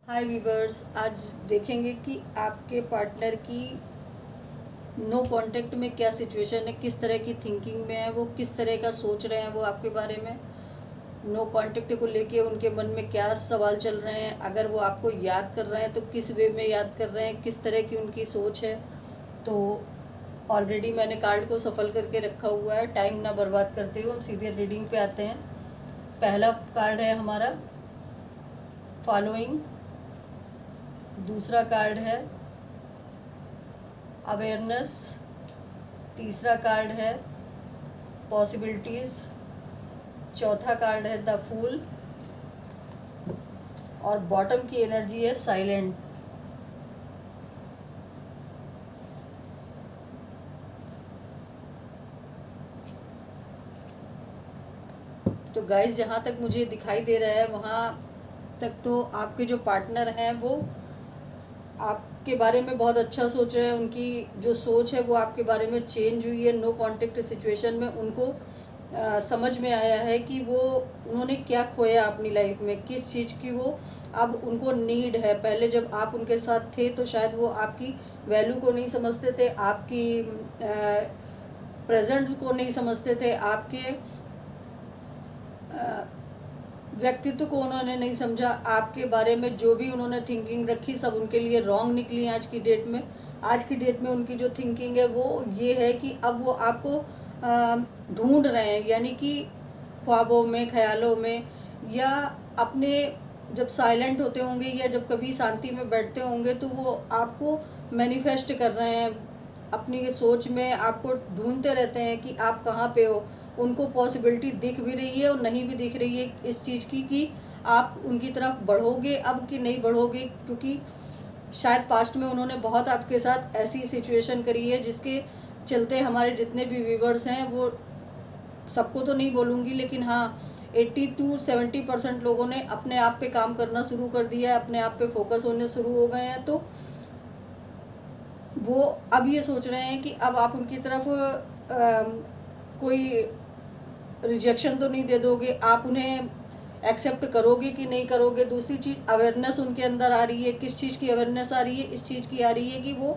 हाय viewers, आज देखेंगे कि आपके पार्टनर की नो कांटेक्ट में क्या सिचुएशन है, किस तरह की थिंकिंग में है, वो किस तरह का सोच रहे हैं वो आपके बारे में। नो कांटेक्ट को लेके उनके मन में क्या सवाल चल रहे हैं, अगर वो आपको याद कर रहे हैं तो किस वे में याद कर रहे हैं, किस तरह की उनकी सोच है। तो ऑलरेडी मैंने कार्ड को सफल करके रखा हुआ है। टाइम ना बर्बाद करते हुए हम सीधे रीडिंग पे आते हैं। पहला कार्ड है हमारा फॉलोइंग, दूसरा कार्ड है अवेयरनेस, तीसरा कार्ड है पॉसिबिलिटीज़, चौथा कार्ड है द फूल और बॉटम की एनर्जी है साइलेंट। तो गाइस, जहाँ तक मुझे दिखाई दे रहा है वहाँ तक तो आपके जो पार्टनर हैं वो आपके बारे में बहुत अच्छा सोच रहे हैं। उनकी जो सोच है वो आपके बारे में चेंज हुई है। नो कांटेक्ट सिचुएशन में उनको समझ में आया है कि वो उन्होंने क्या खोया अपनी लाइफ में, किस चीज़ की वो अब उनको नीड है। पहले जब आप उनके साथ थे तो शायद वो आपकी वैल्यू को नहीं समझते थे, आपकी प्रेजेंट्स को नहीं समझते थे, आपके व्यक्तित्व को उन्होंने नहीं समझा। आपके बारे में जो भी उन्होंने थिंकिंग रखी सब उनके लिए रॉन्ग निकली आज की डेट में। आज की डेट में उनकी जो थिंकिंग है वो ये है कि अब वो आपको ढूंढ रहे हैं, यानी कि ख्वाबों में, ख्यालों में, या अपने जब साइलेंट होते होंगे या जब कभी शांति में बैठते होंगे तो वो आपको मैनिफेस्ट कर रहे हैं। अपनी सोच में आपको ढूंढते रहते हैं कि आप कहाँ पे हो। उनको पॉसिबिलिटी दिख भी रही है और नहीं भी दिख रही है इस चीज़ की कि आप उनकी तरफ बढ़ोगे अब कि नहीं बढ़ोगे, क्योंकि शायद पास्ट में उन्होंने बहुत आपके साथ ऐसी सिचुएशन करी है जिसके चलते हमारे जितने भी व्यूवर्स हैं, वो सबको तो नहीं बोलूँगी लेकिन हाँ 80 to 70% लोगों ने अपने आप पे काम करना शुरू कर दिया है, अपने आप पे फोकस होने शुरू हो गए हैं। तो वो अब ये सोच रहे हैं कि अब आप उनकी तरफ कोई रिजेक्शन तो नहीं दे दोगे, आप उन्हें एक्सेप्ट करोगे कि नहीं करोगे। दूसरी चीज़ अवेयरनेस उनके अंदर आ रही है। किस चीज़ की अवेयरनेस आ रही है? इस चीज़ की आ रही है कि वो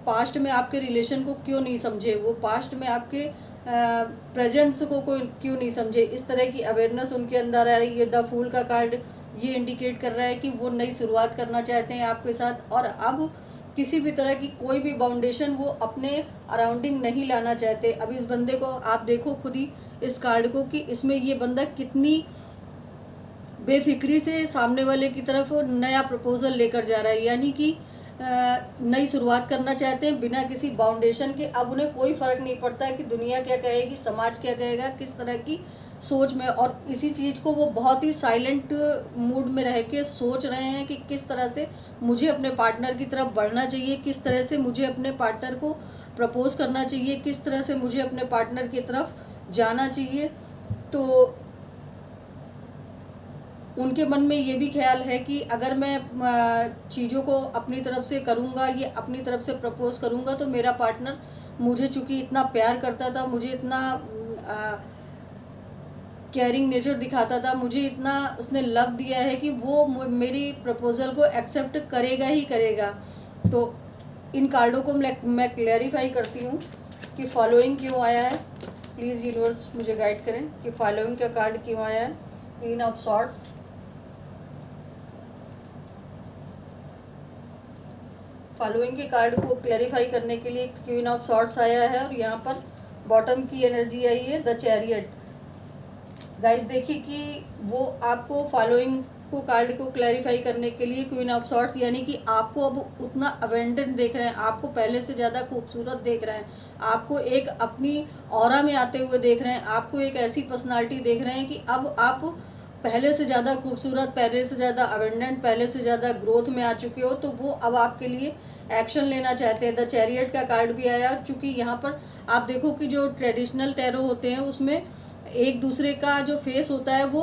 पास्ट में आपके रिलेशन को क्यों नहीं समझे, वो पास्ट में आपके प्रेजेंट्स को कोई क्यों नहीं समझे। इस तरह की अवेयरनेस उनके अंदर आ रही है। द फूल का कार्ड ये इंडिकेट कर रहा है कि वो नई शुरुआत करना चाहते हैं आपके साथ, और अब किसी भी तरह की कोई भी बाउंडेशन वो अपने अराउंडिंग नहीं लाना चाहते। अब इस बंदे को आप देखो खुद ही इस कार्ड को कि इसमें ये बंदा कितनी बेफिक्री से सामने वाले की तरफ नया प्रपोजल लेकर जा रहा है, यानी कि नई शुरुआत करना चाहते हैं बिना किसी बाउंडेशन के। अब उन्हें कोई फ़र्क नहीं पड़ता है कि दुनिया क्या कहेगी, समाज क्या कहेगा, किस तरह की सोच में। और इसी चीज़ को वो बहुत ही साइलेंट मूड में रह के सोच रहे हैं कि किस तरह से मुझे अपने पार्टनर की तरफ बढ़ना चाहिए, किस तरह से मुझे अपने पार्टनर को प्रपोज करना चाहिए, किस तरह से मुझे अपने पार्टनर की तरफ जाना चाहिए। तो उनके मन में ये भी ख्याल है कि अगर मैं चीज़ों को अपनी तरफ से करूँगा, ये अपनी तरफ से प्रपोज करूँगा, तो मेरा पार्टनर मुझे चूँकि इतना प्यार करता था, मुझे इतना केयरिंग नेचर दिखाता था, मुझे इतना उसने लव दिया है कि वो मेरी प्रपोज़ल को एक्सेप्ट करेगा ही करेगा। तो इन कार्डों को मैं क्लैरिफाई करती हूँ कि फॉलोइंग क्यों आया है। प्लीज़ यूनिवर्स मुझे गाइड करें कि फॉलोइंग का कार्ड क्यों आया है। क्वीन ऑफ सॉर्ड्स, फॉलोइंग के कार्ड को क्लैरिफाई करने के लिए क्वीन ऑफ सॉर्ड्स आया है, और यहाँ पर बॉटम की एनर्जी आई है द चैरियट। गाइस देखिए कि वो आपको फॉलोइंग को कार्ड को क्लैरिफाई करने के लिए क्वीन ऑफ सॉर्ड्स, यानी कि आपको अब उतना अवेंडेंट देख रहे हैं, आपको पहले से ज़्यादा खूबसूरत देख रहे हैं, आपको एक अपनी ऑरा में आते हुए देख रहे हैं, आपको एक ऐसी पर्सनालिटी देख रहे हैं कि अब आप पहले से ज़्यादा खूबसूरत, पहले से ज़्यादा अवेंडेंट, पहले से ज़्यादा ग्रोथ में आ चुके हो। तो वो अब आपके लिए एक्शन लेना चाहते हैं। द चैरियट का कार्ड भी आया, चूँकि यहाँ पर आप देखो कि जो ट्रेडिशनल टैरो होते हैं उसमें एक दूसरे का जो फेस होता है वो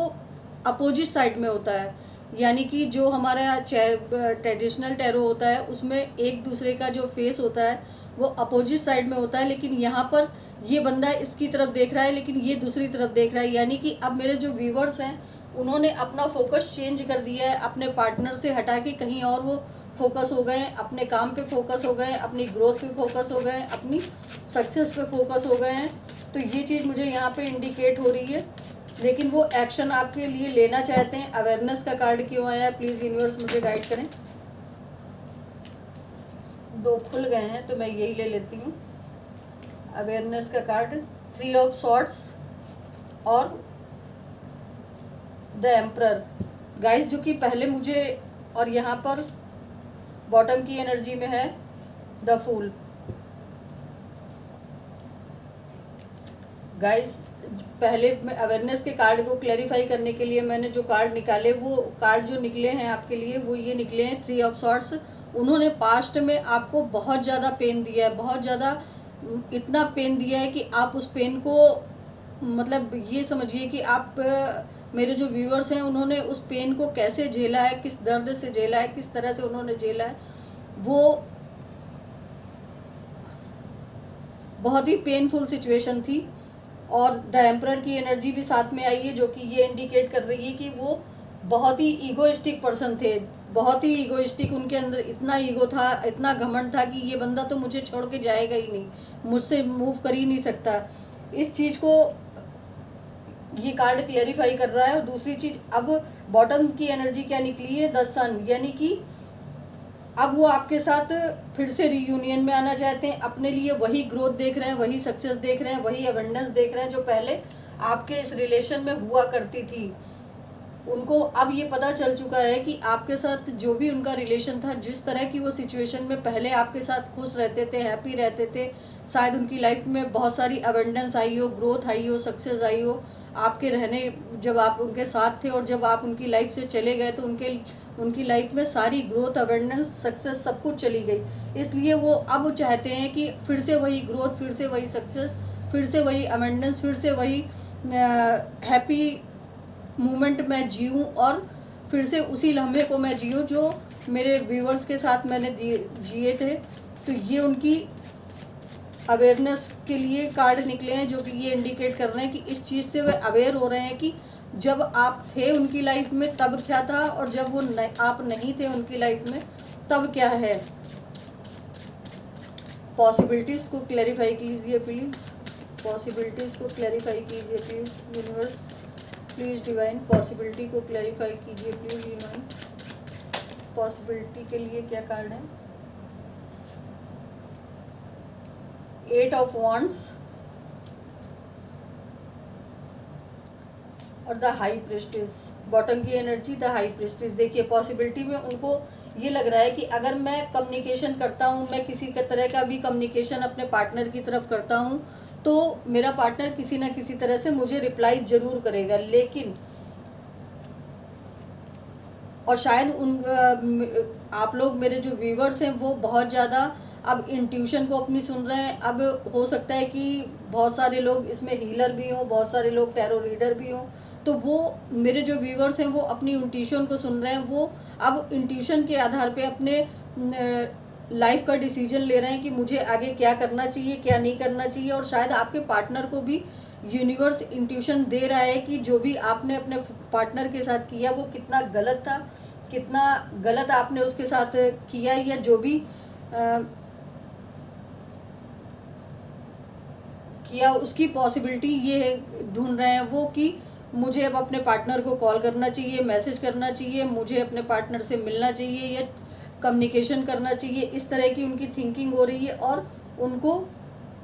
अपोजिट साइड में होता है, यानी कि जो हमारा ट्रेडिशनल टैरो होता है उसमें एक दूसरे का जो फेस होता है वो अपोजिट साइड में होता है। लेकिन यहाँ पर ये बंदा इसकी तरफ देख रहा है लेकिन ये दूसरी तरफ देख रहा है, यानी कि अब मेरे जो व्यूवर्स हैं उन्होंने अपना फोकस चेंज कर दिया है, अपने पार्टनर से हटा के कहीं और वो फोकस हो गए हैं, अपने काम पे फोकस हो गए हैं, अपनी ग्रोथ पे फोकस हो गए हैं, अपनी सक्सेस पे फोकस हो गए हैं। तो ये चीज़ मुझे यहाँ पे इंडिकेट हो रही है, लेकिन वो एक्शन आपके लिए लेना चाहते हैं। अवेयरनेस का कार्ड क्यों आया है, प्लीज़ यूनिवर्स मुझे गाइड करें। 2 खुल गए हैं तो मैं यही ले लेती हूँ। अवेयरनेस का कार्ड 3 ऑफ सॉर्ड्स और द एम्परर। गाइस जो कि पहले मुझे, और यहाँ पर बॉटम की एनर्जी में है द फूल। गाइस पहले मैं अवेयरनेस के कार्ड को क्लैरिफाई करने के लिए मैंने जो कार्ड निकाले, वो कार्ड जो निकले हैं आपके लिए वो ये निकले हैं 3 ऑफ सॉर्ड्स। उन्होंने पास्ट में आपको बहुत ज़्यादा पेन दिया है, बहुत ज़्यादा, इतना पेन दिया है कि आप उस पेन को, मतलब ये समझिए कि आप, मेरे जो व्यूअर्स हैं उन्होंने उस पेन को कैसे झेला है, किस दर्द से झेला है, किस तरह से उन्होंने झेला है, वो बहुत ही पेनफुल सिचुएशन थी। और द एम्परर की एनर्जी भी साथ में आई है, जो कि ये इंडिकेट कर रही है कि वो बहुत ही ईगोइस्टिक पर्सन थे, बहुत ही ईगोइस्टिक, उनके अंदर इतना ईगो था, इतना घमंड था कि ये बंदा तो मुझे छोड़ के जाएगा ही नहीं, मुझसे मूव कर ही नहीं सकता। इस चीज़ को ये कार्ड क्लेरिफाई कर रहा है। और दूसरी चीज़, अब बॉटम की एनर्जी क्या निकली है, द सन, यानी कि अब वो आपके साथ फिर से रीयूनियन में आना चाहते हैं, अपने लिए वही ग्रोथ देख रहे हैं, वही सक्सेस देख रहे हैं, वही अवेंडेंस देख रहे हैं जो पहले आपके इस रिलेशन में हुआ करती थी। उनको अब ये पता चल चुका है कि आपके साथ जो भी उनका रिलेशन था, जिस तरह की वो सिचुएशन में पहले आपके साथ खुश रहते थे, हैप्पी रहते थे, शायद उनकी लाइफ में बहुत सारी अवेंडेंस आई हो, ग्रोथ आई हो, सक्सेस आई हो आपके रहने, जब आप उनके साथ थे, और जब आप उनकी लाइफ से चले गए तो उनकी लाइफ में सारी ग्रोथ, अवेंडेंस, सक्सेस सब कुछ चली गई। इसलिए वो अब चाहते हैं कि फिर से वही ग्रोथ, फिर से वही सक्सेस, फिर से वही अवेंडेंस, फिर से वही हैप्पी मोमेंट मैं जीऊँ, और फिर से उसी लम्हे को मैं जीऊँ जो मेरे व्यूवर्स के साथ मैंने जिए थे। तो ये उनकी अवेयरनेस के लिए कार्ड निकले हैं, जो कि ये इंडिकेट कर रहे हैं कि इस चीज़ से वे अवेयर हो रहे हैं कि जब आप थे उनकी लाइफ में तब क्या था, और जब वो आप नहीं थे उनकी लाइफ में तब क्या है। पॉसिबिलिटीज़ को क्लैरिफाई कीजिए प्लीज़, पॉसिबिलिटीज़ को क्लैरिफाई कीजिए please universe, please divine possibility को क्लैरिफाई कीजिए प्लीज़ डिवाइन। पॉसिबिलिटी के लिए क्या कार्ड है, 8 ऑफ वांड्स और द हाई प्रेस्टिज। बॉटम की एनर्जी द हाई प्रेस्टिज। देखिए पॉसिबिलिटी में उनको ये लग रहा है कि अगर मैं कम्युनिकेशन करता हूँ, मैं किसी का तरह का भी कम्युनिकेशन अपने पार्टनर की तरफ करता हूँ, तो मेरा पार्टनर किसी ना किसी तरह से मुझे रिप्लाई ज़रूर करेगा। लेकिन और शायद आप लोग मेरे जो व्यूवर्स हैं वो बहुत ज़्यादा अब इंट्यूशन को अपनी सुन रहे हैं। अब हो सकता है कि बहुत सारे लोग इसमें हीलर भी हों, बहुत सारे लोग टैरो रीडर भी हों, तो वो मेरे जो व्यूवर्स हैं वो अपनी इंट्यूशन को सुन रहे हैं। वो अब इंट्यूशन के आधार पे अपने लाइफ का डिसीजन ले रहे हैं कि मुझे आगे क्या करना चाहिए, क्या नहीं करना चाहिए। और शायद आपके पार्टनर को भी यूनिवर्स इंट्यूशन दे रहा है कि जो भी आपने अपने पार्टनर के साथ किया वो कितना गलत था, कितना गलत आपने उसके साथ किया, या जो भी किया उसकी पॉसिबिलिटी ये ढूंढ रहे हैं वो कि मुझे अब अपने पार्टनर को कॉल करना चाहिए, मैसेज करना चाहिए, मुझे अपने पार्टनर से मिलना चाहिए या कम्युनिकेशन करना चाहिए। इस तरह की उनकी थिंकिंग हो रही है। और उनको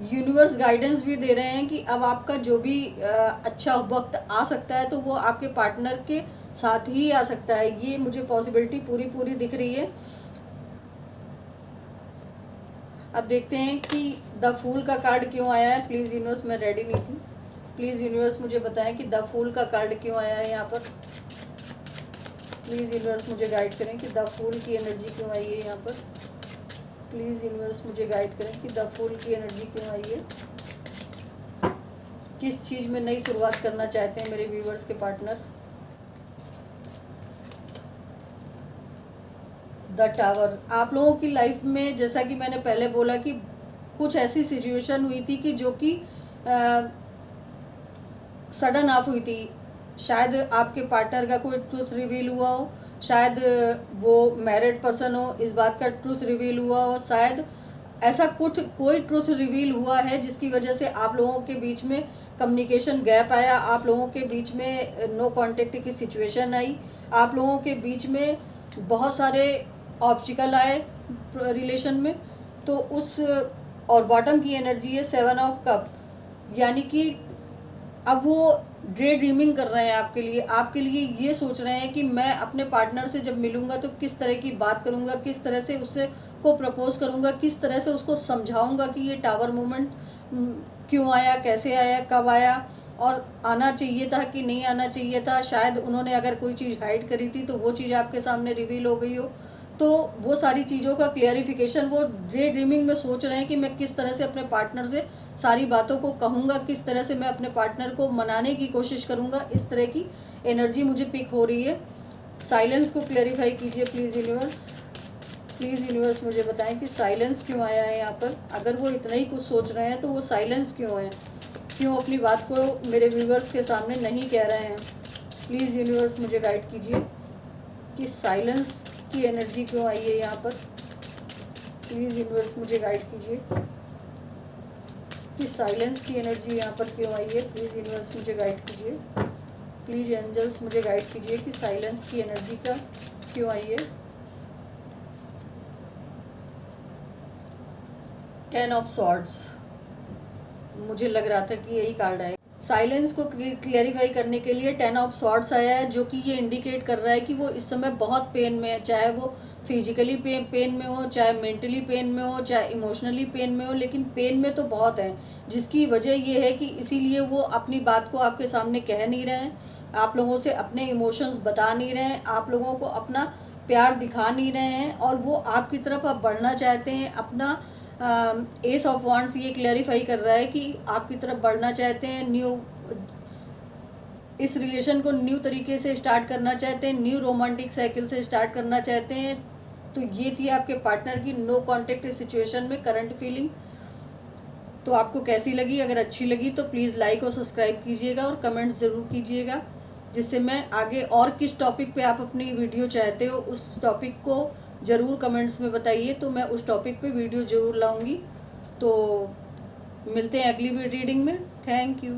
यूनिवर्स गाइडेंस भी दे रहे हैं कि अब आपका जो भी अच्छा वक्त आ सकता है तो वो आपके पार्टनर के साथ ही आ सकता है। ये मुझे पॉसिबिलिटी पूरी दिख रही है। अब देखते हैं कि द फूल का कार्ड क्यों आया है। प्लीज़ यूनिवर्स, मैं रेडी नहीं थी, प्लीज़ यूनिवर्स मुझे बताएं कि द फूल का कार्ड क्यों आया है यहाँ पर। प्लीज़ यूनिवर्स मुझे गाइड करें कि द फूल की एनर्जी क्यों आई है यहाँ पर। प्लीज़ यूनिवर्स मुझे गाइड करें कि द फूल की एनर्जी क्यों आई है। किस चीज़ में नई शुरुआत करना चाहते हैं मेरे व्यूवर्स के पार्टनर। The tower. आप लोगों की लाइफ में, जैसा कि मैंने पहले बोला कि कुछ ऐसी सिचुएशन हुई थी कि जो कि सडन ऑफ हुई थी। शायद आपके पार्टनर का कोई ट्रूथ रिवील हुआ हो, शायद वो मैरिड पर्सन हो, इस बात का ट्रूथ रिवील हुआ हो, शायद ऐसा कुछ कोई ट्रूथ रिवील हुआ है जिसकी वजह से आप लोगों के बीच में कम्युनिकेशन गैप आया, आप लोगों के बीच में नो कांटेक्ट की सिचुएशन आई, आप लोगों के बीच में बहुत सारे ऑब्स्टिकल आए रिलेशन में। तो उस और बॉटम की एनर्जी है 7 ऑफ कप, यानी कि अब वो डे ड्रीमिंग कर रहे हैं आपके लिए ये सोच रहे हैं कि मैं अपने पार्टनर से जब मिलूंगा तो किस तरह की बात करूंगा, किस तरह से उससे को प्रपोज करूंगा, किस तरह से उसको समझाऊंगा कि ये टावर मूवमेंट क्यों आया, कैसे आया, कब आया, और आना चाहिए था कि नहीं आना चाहिए था। शायद उन्होंने अगर कोई चीज़ हाइड करी थी तो वो चीज़ आपके सामने रिवील हो गई हो। तो वो सारी चीज़ों का क्लियरिफिकेशन वो डे ड्रीमिंग में सोच रहे हैं कि मैं किस तरह से अपने पार्टनर से सारी बातों को कहूँगा, किस तरह से मैं अपने पार्टनर को मनाने की कोशिश करूँगा। इस तरह की एनर्जी मुझे पिक हो रही है। साइलेंस को क्लैरिफाई कीजिए प्लीज़ यूनिवर्स। प्लीज़ यूनिवर्स मुझे बताएं कि साइलेंस क्यों आया है यहाँ पर। अगर वो इतना ही कुछ सोच रहे हैं तो वो साइलेंस क्यों है, क्यों अपनी बात को मेरे व्यूवर्स के सामने नहीं कह रहे हैं। प्लीज़ यूनिवर्स मुझे गाइड कीजिए कि साइलेंस की एनर्जी क्यों आई है यहाँ पर। प्लीज़ यूनिवर्स मुझे गाइड कीजिए कि साइलेंस की एनर्जी यहाँ पर क्यों आई है। प्लीज़ यूनिवर्स मुझे गाइड कीजिए। प्लीज़ एंजल्स मुझे गाइड कीजिए कि साइलेंस की एनर्जी का क्यों आई है। 10 ऑफ सॉर्ड्स, मुझे लग रहा था कि यही कार्ड आए। साइलेंस को क्लियरिफाई करने के लिए 10 ऑफ सॉर्ड्स आया है, जो कि ये इंडिकेट कर रहा है कि वो इस समय बहुत पेन में है, चाहे वो फिजिकली पेन में हो, चाहे मेंटली पेन में हो, चाहे इमोशनली पेन में हो, लेकिन पेन में तो बहुत है। जिसकी वजह ये है कि इसीलिए वो अपनी बात को आपके सामने कह नहीं रहे हैं, आप लोगों से अपने इमोशंस बता नहीं रहे हैं, आप लोगों को अपना प्यार दिखा नहीं रहे हैं, और वो आपकी तरफ अब बढ़ना चाहते हैं। अपना एस ऑफ वांड्स ये क्लैरिफाई कर रहा है कि आपकी तरफ बढ़ना चाहते हैं, न्यू इस रिलेशन को न्यू तरीके से स्टार्ट करना चाहते हैं, न्यू रोमांटिक साइकिल से स्टार्ट करना चाहते हैं। तो ये थी आपके पार्टनर की नो कांटेक्ट सिचुएशन में करंट फीलिंग। तो आपको कैसी लगी? अगर अच्छी लगी तो प्लीज़ लाइक और सब्सक्राइब कीजिएगा और कमेंट्स ज़रूर कीजिएगा, जिससे मैं आगे और किस टॉपिक पे आप अपनी वीडियो चाहते हो उस टॉपिक को ज़रूर कमेंट्स में बताइए, तो मैं उस टॉपिक पे वीडियो ज़रूर लाऊंगी। तो मिलते हैं अगली रीडिंग में। Thank you.